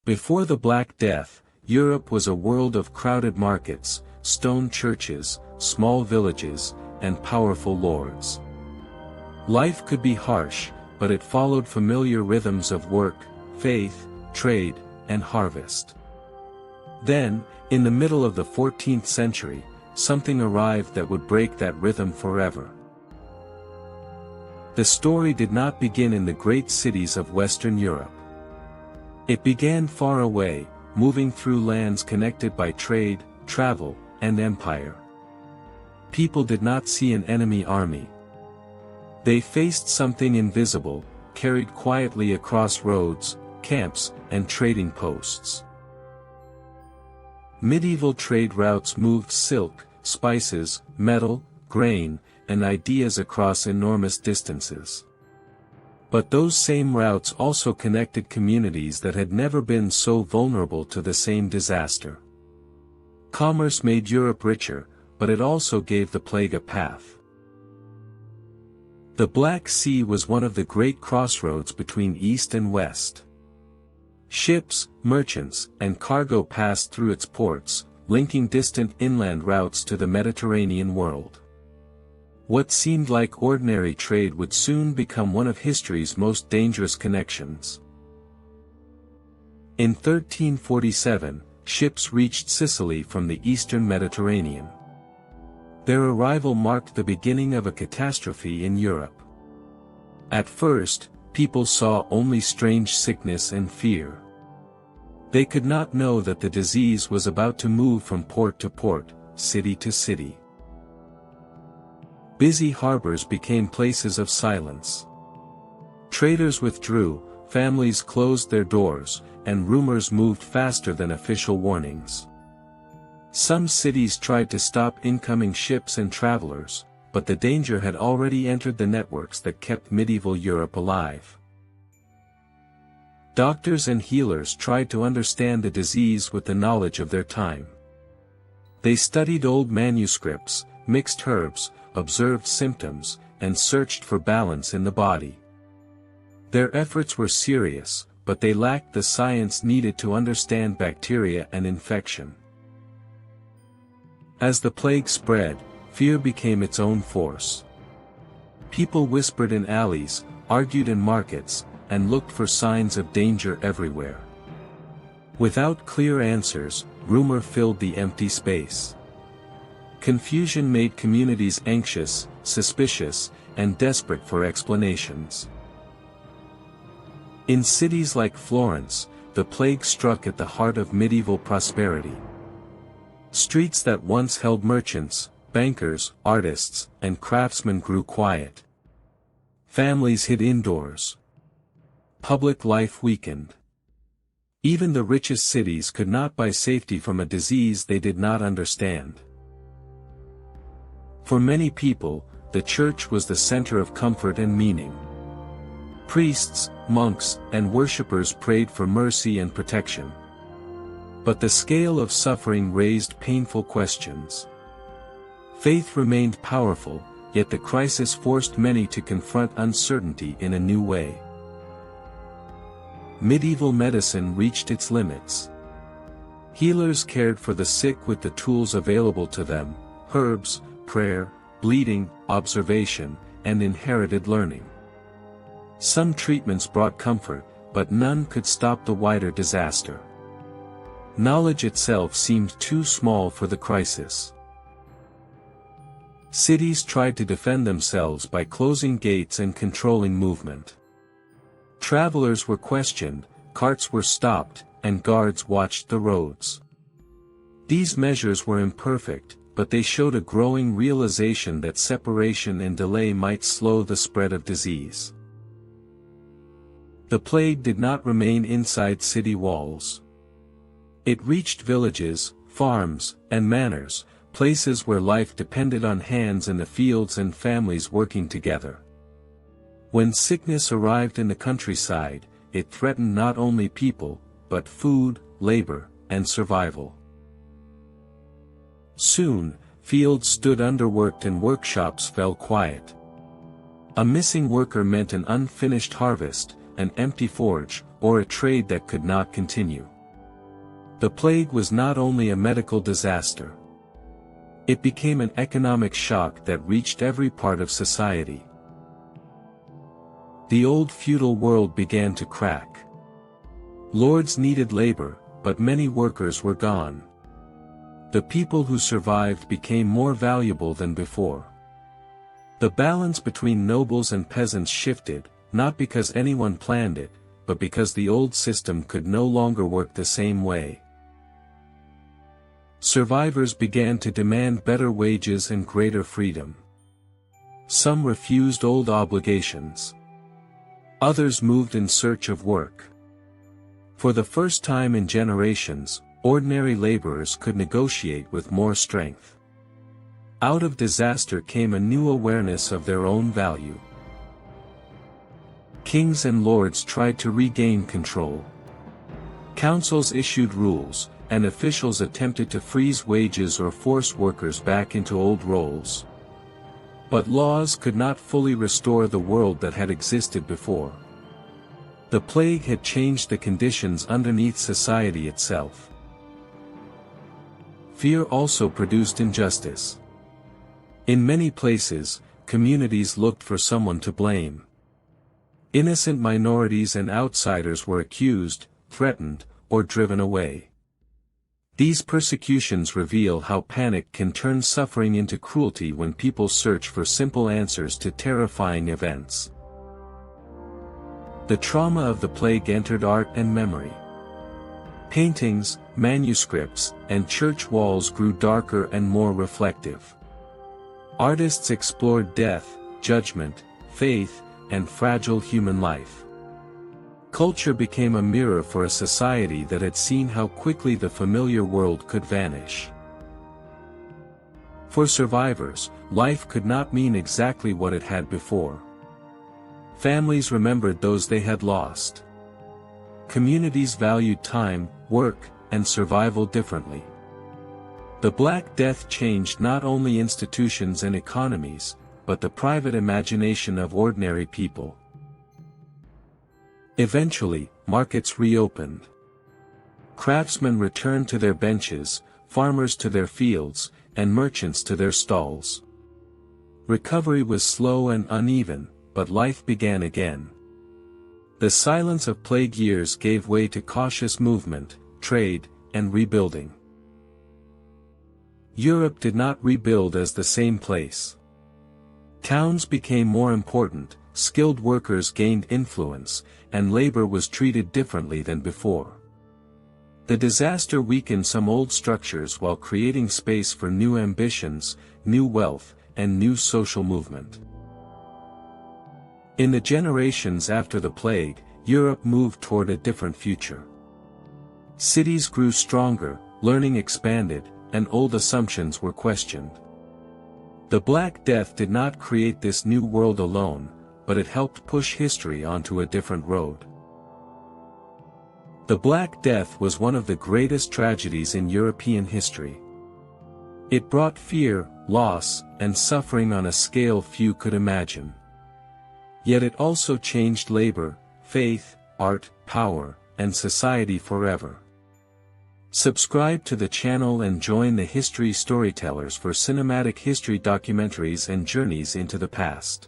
Before the Black Death, Europe was a world of crowded markets, stone churches, small villages, and powerful lords. Life could be harsh, but it followed familiar rhythms of work, faith, trade, and harvest. Then, in the middle of the 14th century, something arrived that would break that rhythm forever. The story did not begin in the great cities of Western Europe. It began far away, moving through lands connected by trade, travel, and empire. People did not see an enemy army. They faced something invisible, carried quietly across roads, camps, and trading posts. Medieval trade routes moved silk, spices, metal, grain, and ideas across enormous distances. But those same routes also connected communities that had never been so vulnerable to the same disaster. Commerce made Europe richer, but it also gave the plague a path. The Black Sea was one of the great crossroads between East and West. Ships, merchants, and cargo passed through its ports, linking distant inland routes to the Mediterranean world. What seemed like ordinary trade would soon become one of history's most dangerous connections. In 1347, ships reached Sicily from the eastern Mediterranean. Their arrival marked the beginning of a catastrophe in Europe. At first, people saw only strange sickness and fear. They could not know that the disease was about to move from port to port, city to city. Busy harbors became places of silence. Traders withdrew, families closed their doors, and rumors moved faster than official warnings. Some cities tried to stop incoming ships and travelers, but the danger had already entered the networks that kept medieval Europe alive. Doctors and healers tried to understand the disease with the knowledge of their time. They studied old manuscripts, mixed herbs, observed symptoms, and searched for balance in the body. Their efforts were serious, but they lacked the science needed to understand bacteria and infection. As the plague spread, fear became its own force. People whispered in alleys, argued in markets, and looked for signs of danger everywhere. Without clear answers, rumor filled the empty space. Confusion made communities anxious, suspicious, and desperate for explanations. In cities like Florence, the plague struck at the heart of medieval prosperity. Streets that once held merchants, bankers, artists, and craftsmen grew quiet. Families hid indoors. Public life weakened. Even the richest cities could not buy safety from a disease they did not understand. For many people, the church was the center of comfort and meaning. Priests, monks, and worshippers prayed for mercy and protection. But the scale of suffering raised painful questions. Faith remained powerful, yet the crisis forced many to confront uncertainty in a new way. Medieval medicine reached its limits. Healers cared for the sick with the tools available to them: herbs, prayer, bleeding, observation, and inherited learning. Some treatments brought comfort, but none could stop the wider disaster. Knowledge itself seemed too small for the crisis. Cities tried to defend themselves by closing gates and controlling movement. Travelers were questioned, carts were stopped, and guards watched the roads. These measures were imperfect, but they showed a growing realization that separation and delay might slow the spread of disease. The plague did not remain inside city walls. It reached villages, farms, and manors, places where life depended on hands in the fields and families working together. When sickness arrived in the countryside, it threatened not only people, but food, labor, and survival. Soon, fields stood underworked and workshops fell quiet. A missing worker meant an unfinished harvest, an empty forge, or a trade that could not continue. The plague was not only a medical disaster. It became an economic shock that reached every part of society. The old feudal world began to crack. Lords needed labor, but many workers were gone. The people who survived became more valuable than before. The balance between nobles and peasants shifted, not because anyone planned it, but because the old system could no longer work the same way. Survivors began to demand better wages and greater freedom. Some refused old obligations. Others moved in search of work. For the first time in generations, ordinary laborers could negotiate with more strength. Out of disaster came a new awareness of their own value. Kings and lords tried to regain control. Councils issued rules, and officials attempted to freeze wages or force workers back into old roles. But laws could not fully restore the world that had existed before. The plague had changed the conditions underneath society itself. Fear also produced injustice. In many places, communities looked for someone to blame. Innocent minorities and outsiders were accused, threatened, or driven away. These persecutions reveal how panic can turn suffering into cruelty when people search for simple answers to terrifying events. The trauma of the plague entered art and memory. Paintings, manuscripts, and church walls grew darker and more reflective. Artists explored death, judgment, faith, and fragile human life. Culture became a mirror for a society that had seen how quickly the familiar world could vanish. For survivors, life could not mean exactly what it had before. Families remembered those they had lost. Communities valued time, work, and survival differently. The Black Death changed not only institutions and economies, but the private imagination of ordinary people. Eventually, markets reopened. Craftsmen returned to their benches, farmers to their fields, and merchants to their stalls. Recovery was slow and uneven, but life began again. The silence of plague years gave way to cautious movement, trade, and rebuilding. Europe did not rebuild as the same place. Towns became more important, skilled workers gained influence, and labor was treated differently than before. The disaster weakened some old structures while creating space for new ambitions, new wealth, and new social movement. In the generations after the plague, Europe moved toward a different future. Cities grew stronger, learning expanded, and old assumptions were questioned. The Black Death did not create this new world alone, but it helped push history onto a different road. The Black Death was one of the greatest tragedies in European history. It brought fear, loss, and suffering on a scale few could imagine. Yet it also changed labor, faith, art, power, and society forever. Subscribe to the channel and join the History Storytellers for cinematic history documentaries and journeys into the past.